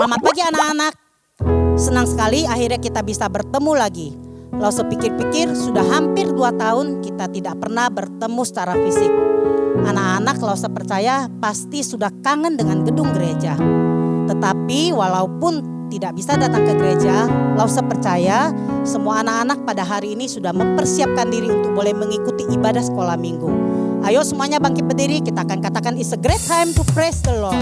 Selamat pagi anak-anak. Senang sekali akhirnya kita bisa bertemu lagi. Lalu sepikir-pikir sudah hampir 2 tahun kita tidak pernah bertemu secara fisik. Anak-anak kalau saya percaya pasti sudah kangen dengan gedung gereja. Tetapi walaupun tidak bisa datang ke gereja, lalu saya percaya semua anak-anak pada hari ini sudah mempersiapkan diri untuk boleh mengikuti ibadah sekolah minggu. Ayo semuanya bangkit berdiri, kita akan katakan it's a great time to praise the Lord.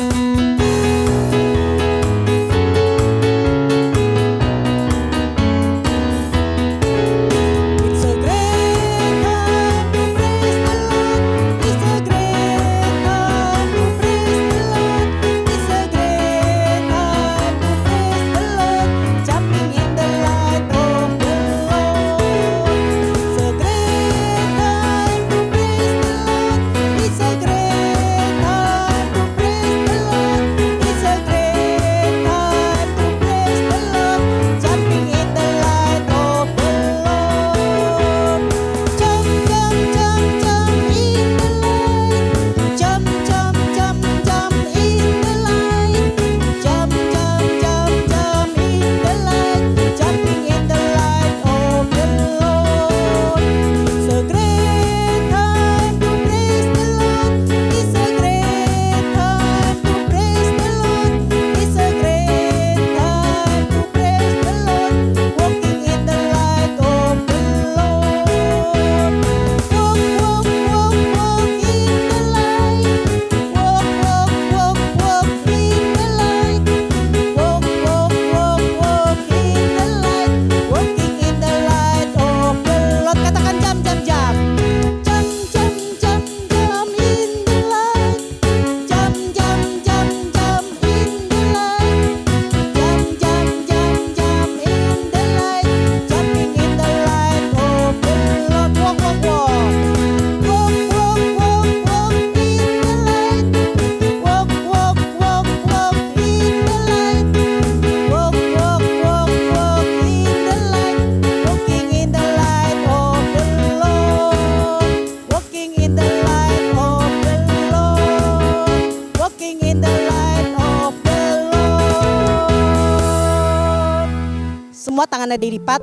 Semua tangannya dilipat,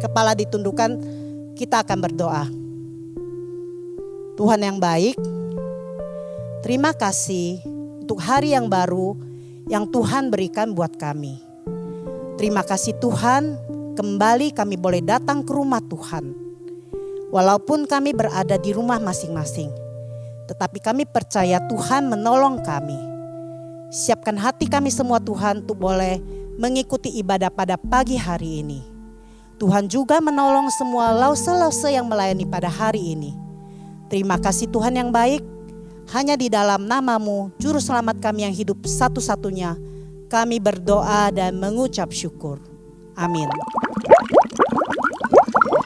kepala ditundukkan, kita akan berdoa. Tuhan yang baik, terima kasih untuk hari yang baru yang Tuhan berikan buat kami. Terima kasih Tuhan, kembali kami boleh datang ke rumah Tuhan. Walaupun kami berada di rumah masing-masing, tetapi kami percaya Tuhan menolong kami. Siapkan hati kami semua Tuhan untuk boleh mengikuti ibadah pada pagi hari ini. Tuhan juga menolong semua lause-lause yang melayani pada hari ini. Terima kasih Tuhan yang baik. Hanya di dalam nama-Mu, Juru Selamat kami yang hidup satu-satunya, kami berdoa dan mengucap syukur. Amin.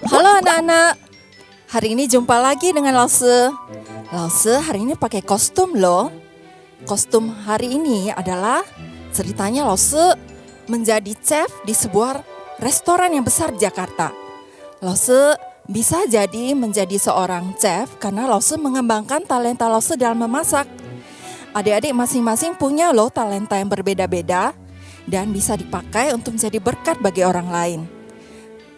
Halo anak-anak, hari ini jumpa lagi dengan Lause. Lause hari ini pakai kostum loh. Kostum hari ini adalah ceritanya Lause menjadi chef di sebuah restoran yang besar di Jakarta. Lause bisa jadi menjadi seorang chef karena Lause mengembangkan talenta Lause dalam memasak. Adik-adik masing-masing punya loh talenta yang berbeda-beda dan bisa dipakai untuk menjadi berkat bagi orang lain.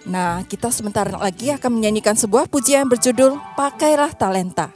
Nah, kita sebentar lagi akan menyanyikan sebuah pujian berjudul Pakailah Talenta.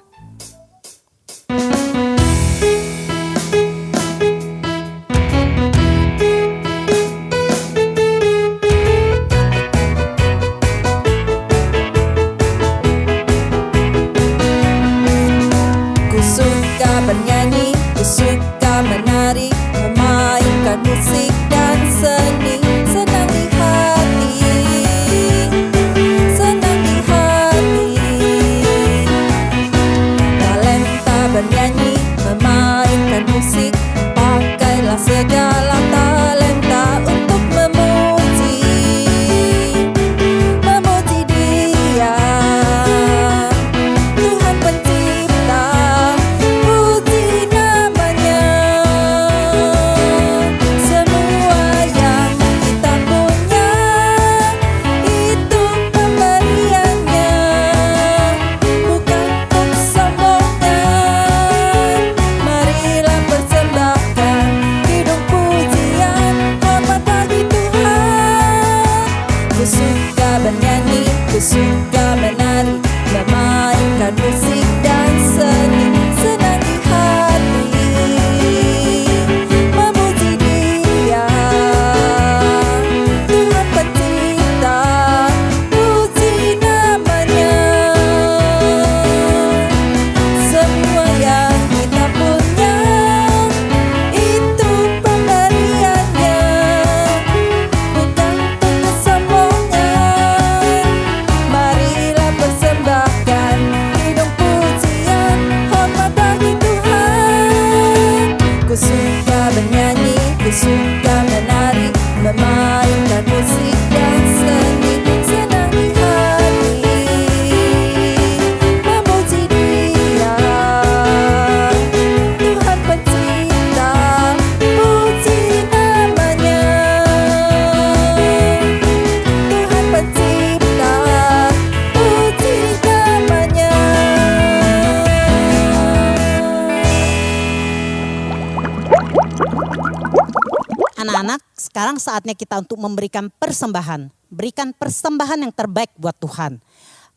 Sekarang saatnya kita untuk memberikan persembahan. Berikan persembahan yang terbaik buat Tuhan.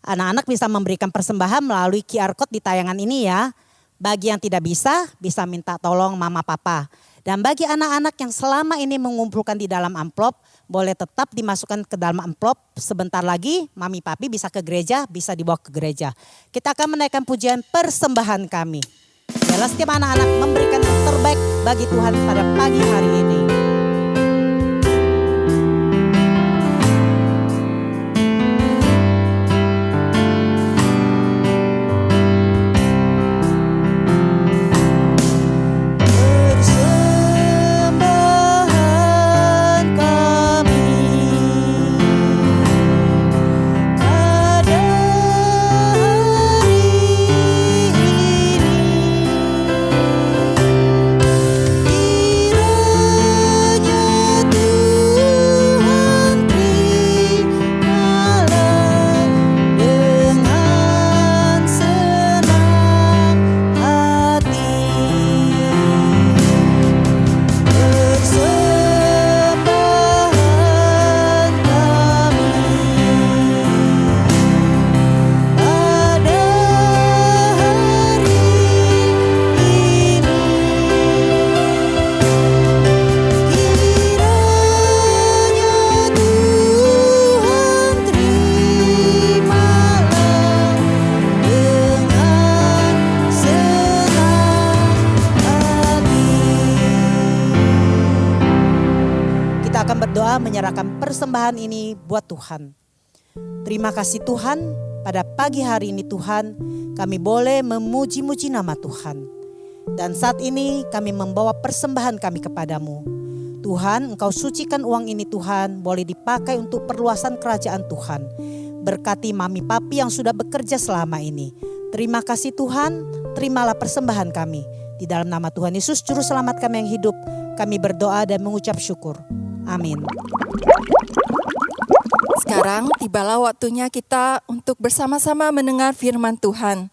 Anak-anak bisa memberikan persembahan melalui QR Code di tayangan ini ya. Bagi yang tidak bisa minta tolong mama papa. Dan bagi anak-anak yang selama ini mengumpulkan di dalam amplop, boleh tetap dimasukkan ke dalam amplop. Sebentar lagi mami papi bisa ke gereja, bisa dibawa ke gereja. Kita akan menaikkan pujian persembahan kami. Biarlah setiap anak-anak memberikan yang terbaik bagi Tuhan pada pagi hari ini. Menyerahkan persembahan ini buat Tuhan. Terima kasih Tuhan, pada pagi hari ini Tuhan, kami boleh memuji-muji nama Tuhan. Dan saat ini kami membawa persembahan kami kepadamu. Tuhan, Engkau sucikan uang ini Tuhan, boleh dipakai untuk perluasan kerajaan Tuhan. Berkati mami papi yang sudah bekerja selama ini. Terima kasih Tuhan, terimalah persembahan kami. Di dalam nama Tuhan Yesus, Juru Selamat kami yang hidup, kami berdoa dan mengucap syukur. Amin. Sekarang tibalah waktunya kita untuk bersama-sama mendengar firman Tuhan.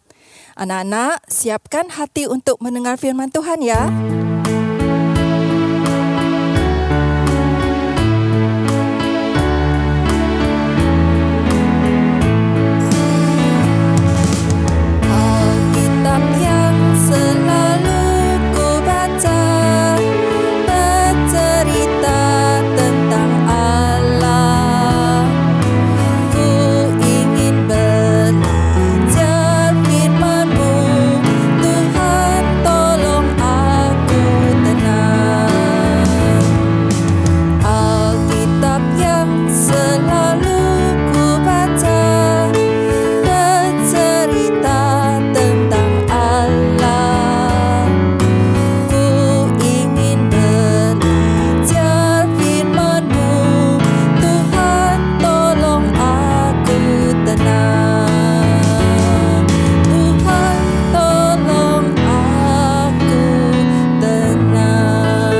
Anak-anak, siapkan hati untuk mendengar firman Tuhan ya. Alkitab yang selalu ku baca bercerita tentang Allah. Ku ingin belajar firman-Mu, Tuhan tolong aku tenang. Alkitab yang selalu ku baca bercerita tentang Allah. Ku ingin belajar firman-Mu, Tuhan tolong aku tenang. Tuhan tolong aku tenang.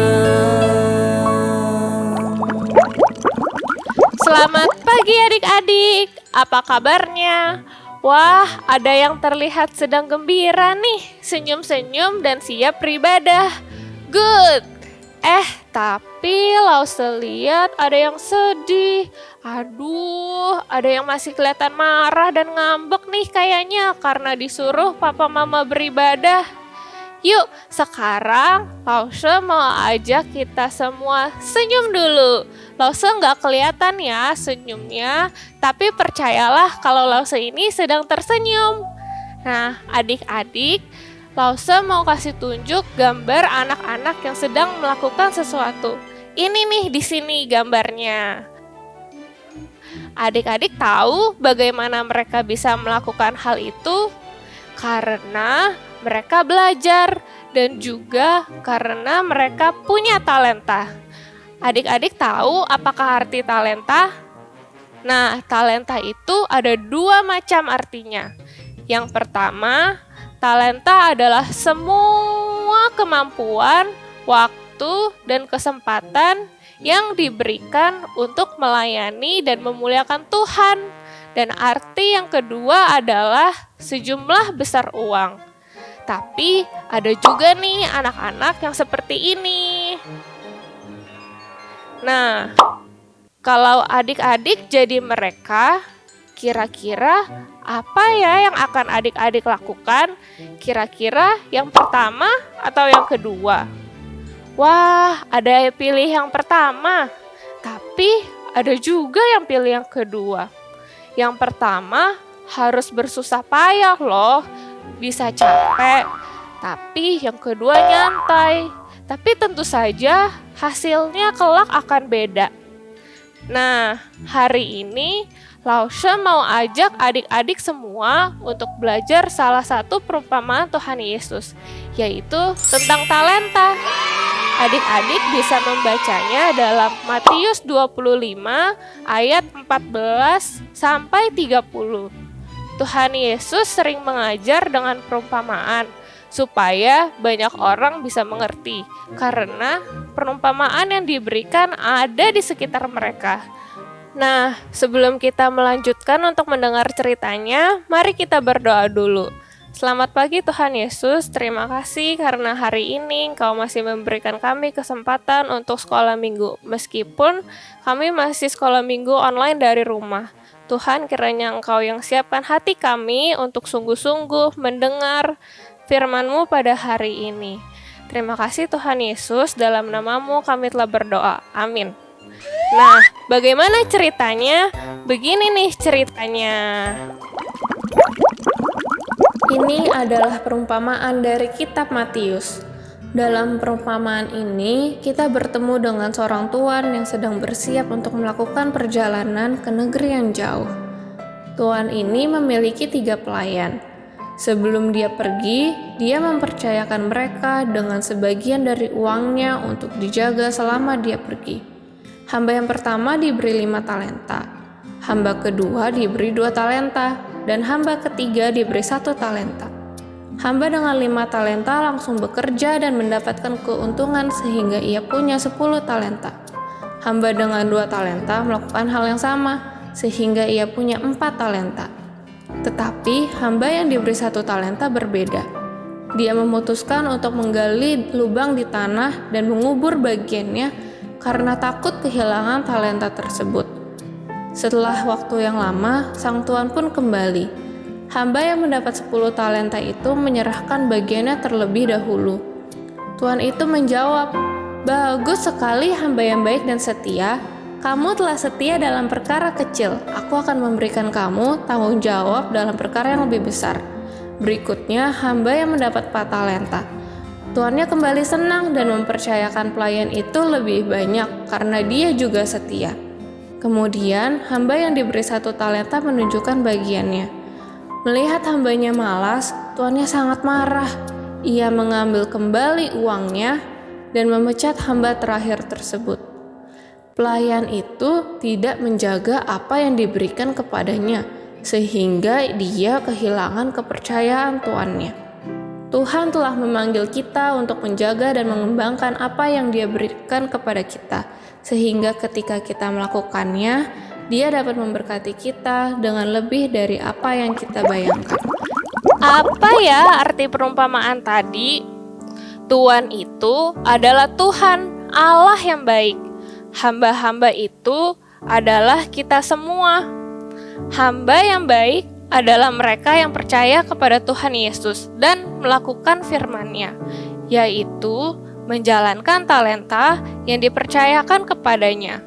Selamat pagi adik-adik, apa kabarnya? Wah, ada yang terlihat sedang gembira nih, senyum-senyum dan siap beribadah. Good. Tapi Lause lihat ada yang sedih. Aduh, ada yang masih kelihatan marah dan ngambek nih kayaknya karena disuruh papa mama beribadah. Yuk, sekarang Lause mau ajak kita semua senyum dulu. Lause nggak kelihatan ya senyumnya, tapi percayalah kalau Lause ini sedang tersenyum. Nah, adik-adik, Lause mau kasih tunjuk gambar anak-anak yang sedang melakukan sesuatu. Ini nih di sini gambarnya. Adik-adik tahu bagaimana mereka bisa melakukan hal itu? Karena mereka belajar dan juga karena mereka punya talenta. Adik-adik tahu apakah arti talenta? Nah, talenta itu ada dua macam artinya. Yang pertama, talenta adalah semua kemampuan, waktu, dan kesempatan yang diberikan untuk melayani dan memuliakan Tuhan. Dan arti yang kedua adalah sejumlah besar uang. Tapi ada juga nih anak-anak yang seperti ini. Nah, kalau adik-adik jadi mereka, kira-kira apa ya yang akan adik-adik lakukan? Kira-kira yang pertama atau yang kedua? Wah, ada yang pilih yang pertama, tapi ada juga yang pilih yang kedua. Yang pertama harus bersusah payah loh, bisa capek, tapi yang kedua nyantai. Tapi tentu saja hasilnya kelak akan beda. Nah, hari ini Lause mau ajak adik-adik semua untuk belajar salah satu perumpamaan Tuhan Yesus, yaitu tentang talenta. Adik-adik bisa membacanya dalam Matius 25 ayat 14 sampai 30. Tuhan Yesus sering mengajar dengan perumpamaan supaya banyak orang bisa mengerti, karena perumpamaan yang diberikan ada di sekitar mereka. Nah, sebelum kita melanjutkan untuk mendengar ceritanya, mari kita berdoa dulu. Selamat pagi Tuhan Yesus, terima kasih karena hari ini Engkau masih memberikan kami kesempatan untuk sekolah minggu, meskipun kami masih sekolah minggu online dari rumah. Tuhan, kiranya Engkau yang siapkan hati kami untuk sungguh-sungguh mendengar firman-Mu pada hari ini. Terima kasih Tuhan Yesus, dalam nama-Mu kami telah berdoa. Amin. Nah, bagaimana ceritanya? Begini nih ceritanya. Ini adalah perumpamaan dari kitab Matius. Dalam perumpamaan ini, kita bertemu dengan seorang tuan yang sedang bersiap untuk melakukan perjalanan ke negeri yang jauh. Tuan ini memiliki 3 pelayan. Sebelum dia pergi, dia mempercayakan mereka dengan sebagian dari uangnya untuk dijaga selama dia pergi. Hamba yang pertama diberi 5 talenta, hamba kedua diberi 2 talenta, dan hamba ketiga diberi 1 talenta. Hamba dengan 5 talenta langsung bekerja dan mendapatkan keuntungan sehingga ia punya 10 talenta. Hamba dengan 2 talenta melakukan hal yang sama sehingga ia punya 4 talenta. Tetapi hamba yang diberi 1 talenta berbeda. Dia memutuskan untuk menggali lubang di tanah dan mengubur bagiannya karena takut kehilangan talenta tersebut. Setelah waktu yang lama, sang tuan pun kembali. Hamba yang mendapat 10 talenta itu menyerahkan bagiannya terlebih dahulu. Tuan itu menjawab, "Bagus sekali hamba yang baik dan setia. Kamu telah setia dalam perkara kecil. Aku akan memberikan kamu tanggung jawab dalam perkara yang lebih besar." Berikutnya, hamba yang mendapat 4 talenta. Tuannya kembali senang dan mempercayakan pelayan itu lebih banyak karena dia juga setia. Kemudian, hamba yang diberi 1 talenta menunjukkan bagiannya. Melihat hambanya malas, tuannya sangat marah. Ia mengambil kembali uangnya dan memecat hamba terakhir tersebut. Pelayan itu tidak menjaga apa yang diberikan kepadanya, sehingga dia kehilangan kepercayaan tuannya. Tuhan telah memanggil kita untuk menjaga dan mengembangkan apa yang Dia berikan kepada kita, sehingga ketika kita melakukannya, Dia dapat memberkati kita dengan lebih dari apa yang kita bayangkan. Apa ya arti perumpamaan tadi? Tuhan itu adalah Tuhan, Allah yang baik. Hamba-hamba itu adalah kita semua. Hamba yang baik adalah mereka yang percaya kepada Tuhan Yesus dan melakukan firman-Nya, yaitu menjalankan talenta yang dipercayakan kepadanya.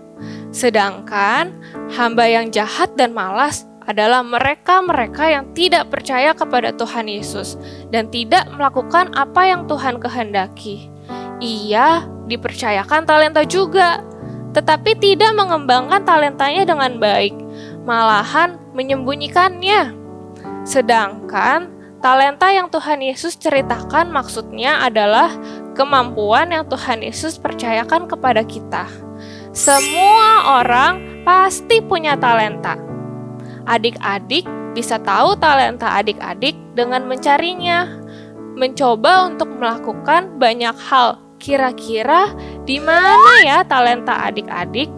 Sedangkan hamba yang jahat dan malas adalah mereka-mereka yang tidak percaya kepada Tuhan Yesus dan tidak melakukan apa yang Tuhan kehendaki. Ia dipercayakan talenta juga, tetapi tidak mengembangkan talentanya dengan baik, malahan menyembunyikannya. Sedangkan talenta yang Tuhan Yesus ceritakan maksudnya adalah kemampuan yang Tuhan Yesus percayakan kepada kita. Semua orang pasti punya talenta. Adik-adik bisa tahu talenta adik-adik dengan mencarinya, mencoba untuk melakukan banyak hal. Kira-kira di mana ya talenta adik-adik?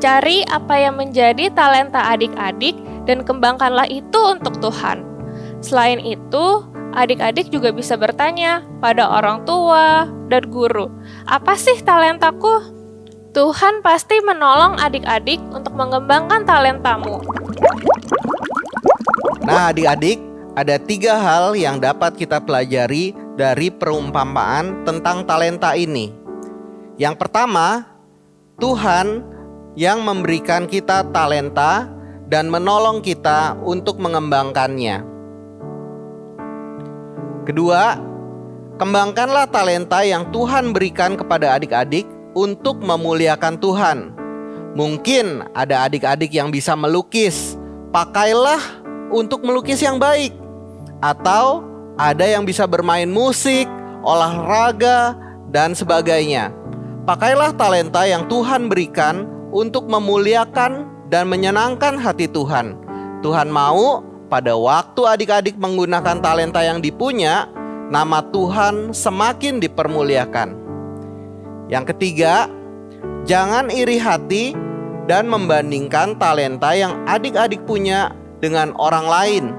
Cari apa yang menjadi talenta adik-adik dan kembangkanlah itu untuk Tuhan. Selain itu, adik-adik juga bisa bertanya pada orang tua dan guru, "Apa sih talentaku?" Tuhan pasti menolong adik-adik untuk mengembangkan talentamu. Nah, adik-adik, ada 3 hal yang dapat kita pelajari dari perumpamaan tentang talenta ini. Yang pertama, Tuhan yang memberikan kita talenta dan menolong kita untuk mengembangkannya. Kedua, kembangkanlah talenta yang Tuhan berikan kepada adik-adik untuk memuliakan Tuhan. Mungkin ada adik-adik yang bisa melukis, pakailah untuk melukis yang baik. Atau ada yang bisa bermain musik, olahraga, dan sebagainya. Pakailah talenta yang Tuhan berikan untuk memuliakan dan menyenangkan hati Tuhan. Tuhan mau pada waktu adik-adik menggunakan talenta yang dipunya, nama Tuhan semakin dipermuliakan. Yang ketiga, jangan iri hati dan membandingkan talenta yang adik-adik punya dengan orang lain.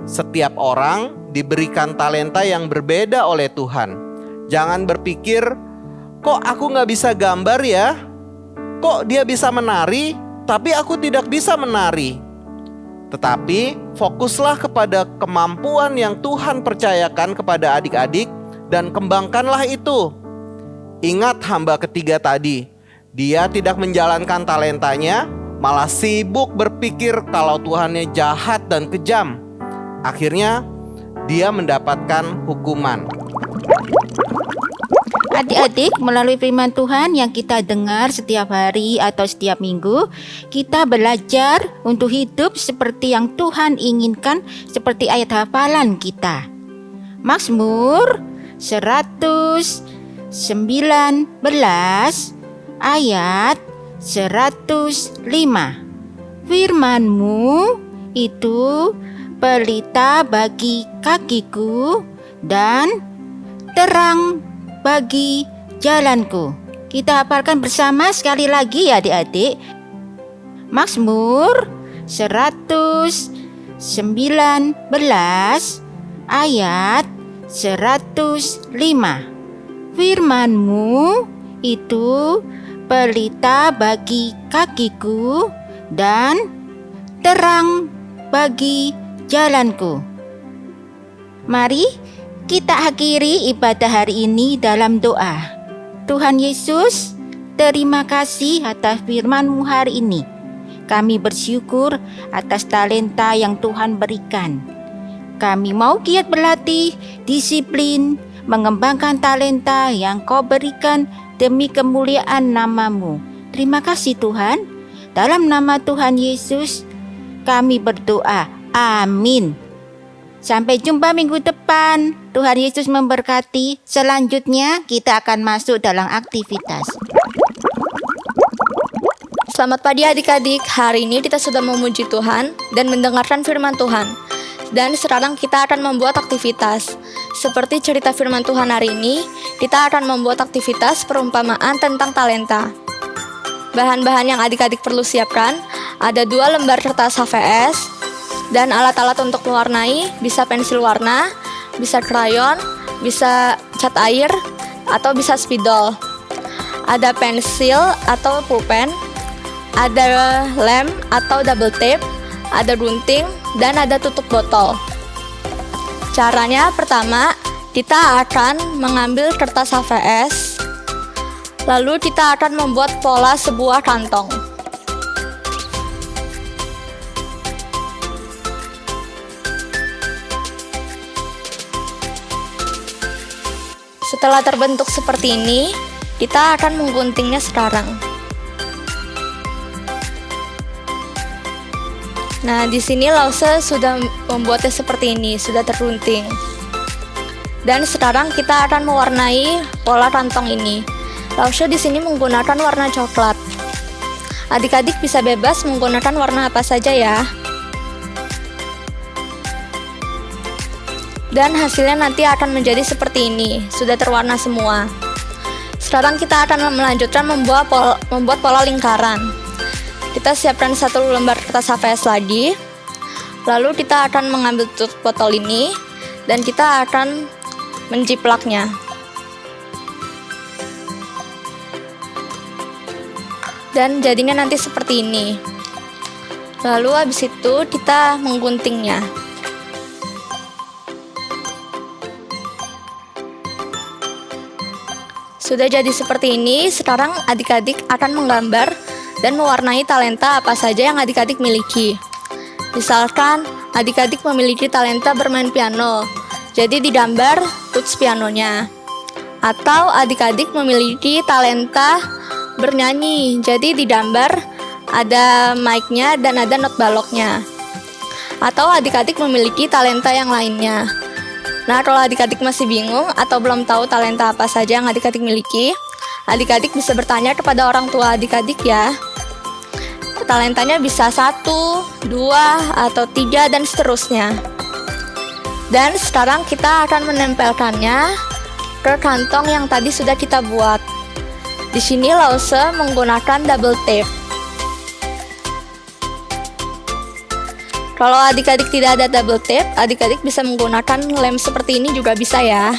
Setiap orang diberikan talenta yang berbeda oleh Tuhan. Jangan berpikir, kok aku gak bisa gambar ya? Kok dia bisa menari, tapi aku tidak bisa menari? Tetapi fokuslah kepada kemampuan yang Tuhan percayakan kepada adik-adik dan kembangkanlah itu. Ingat hamba ketiga tadi, dia tidak menjalankan talentanya, malah sibuk berpikir kalau Tuhannya jahat dan kejam. Akhirnya dia mendapatkan hukuman. Adik-adik, melalui firman Tuhan yang kita dengar setiap hari atau setiap minggu, kita belajar untuk hidup seperti yang Tuhan inginkan, seperti ayat hafalan kita. Mazmur 119 ayat 105. Firman-Mu itu pelita bagi kakiku dan terang bagi jalanku. Kita hafalkan bersama sekali lagi ya adik-adik. Mazmur 119 ayat 105. Firman-Mu itu pelita bagi kakiku dan terang bagi jalanku. Mari kita akhiri ibadah hari ini dalam doa. Tuhan Yesus, terima kasih atas firman-Mu hari ini. Kami bersyukur atas talenta yang Tuhan berikan. Kami mau giat berlatih, disiplin, mengembangkan talenta yang Kau berikan demi kemuliaan nama-Mu. Terima kasih Tuhan. Dalam nama Tuhan Yesus, kami berdoa. Amin. Sampai jumpa minggu depan. Tuhan Yesus memberkati. Selanjutnya kita akan masuk dalam aktivitas. Selamat pagi adik-adik. Hari ini kita sudah memuji Tuhan dan mendengarkan firman Tuhan. Dan sekarang kita akan membuat aktivitas. Seperti cerita firman Tuhan hari ini, kita akan membuat aktivitas perumpamaan tentang talenta. Bahan-bahan yang adik-adik perlu siapkan, ada 2 lembar kertas HVS, dan alat-alat untuk mewarnai, bisa pensil warna, bisa krayon, bisa cat air, atau bisa spidol. Ada pensil atau pulpen, ada lem atau double tape, ada gunting, dan ada tutup botol. Caranya pertama, kita akan mengambil kertas HVS, lalu kita akan membuat pola sebuah kantong. Setelah terbentuk seperti ini, kita akan mengguntingnya sekarang. Nah, di sini Lause sudah membuatnya seperti ini, sudah tergunting. Dan sekarang kita akan mewarnai pola kantong ini. Lause di sini menggunakan warna coklat. Adik-adik bisa bebas menggunakan warna apa saja ya. Dan hasilnya nanti akan menjadi seperti ini, sudah terwarna semua. Sekarang kita akan melanjutkan membuat pola lingkaran. Kita siapkan 1 lembar kertas HVS lagi. Lalu kita akan mengambil tutup botol ini dan kita akan menjiplaknya. dan jadinya nanti seperti ini. Lalu habis itu kita mengguntingnya. Sudah jadi seperti ini, sekarang adik-adik akan menggambar dan mewarnai talenta apa saja yang adik-adik miliki. Misalkan adik-adik memiliki talenta bermain piano, jadi digambar tuts pianonya. Atau adik-adik memiliki talenta bernyanyi, jadi digambar ada mic-nya dan ada not baloknya. Atau adik-adik memiliki talenta yang lainnya. Nah, kalau adik-adik masih bingung atau belum tahu talenta apa saja yang adik-adik miliki, adik-adik bisa bertanya kepada orang tua adik-adik ya. Talentanya bisa 1, 2, atau 3, dan seterusnya. Dan sekarang kita akan menempelkannya ke kantong yang tadi sudah kita buat. Di sini Lause menggunakan double tape. Kalau adik-adik tidak ada double tape, adik-adik bisa menggunakan lem seperti ini juga bisa ya.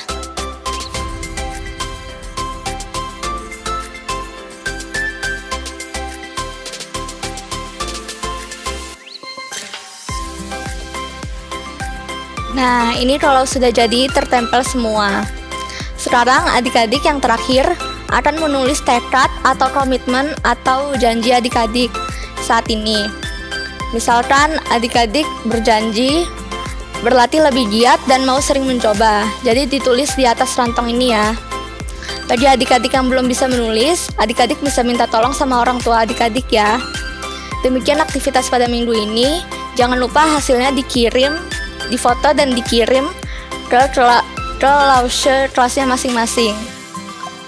Nah, ini kalau sudah jadi tertempel semua. Sekarang adik-adik yang terakhir akan menulis tekad atau komitmen atau janji adik-adik saat ini. Misalkan adik-adik berjanji berlatih lebih giat dan mau sering mencoba. Jadi ditulis di atas rantong ini ya. Bagi adik-adik yang belum bisa menulis, adik-adik bisa minta tolong sama orang tua adik-adik ya. Demikian aktivitas pada minggu ini. Jangan lupa hasilnya dikirim, difoto dan dikirim ke Lause kelasnya masing-masing.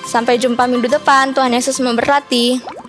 Sampai jumpa minggu depan. Tuhan Yesus memberkati.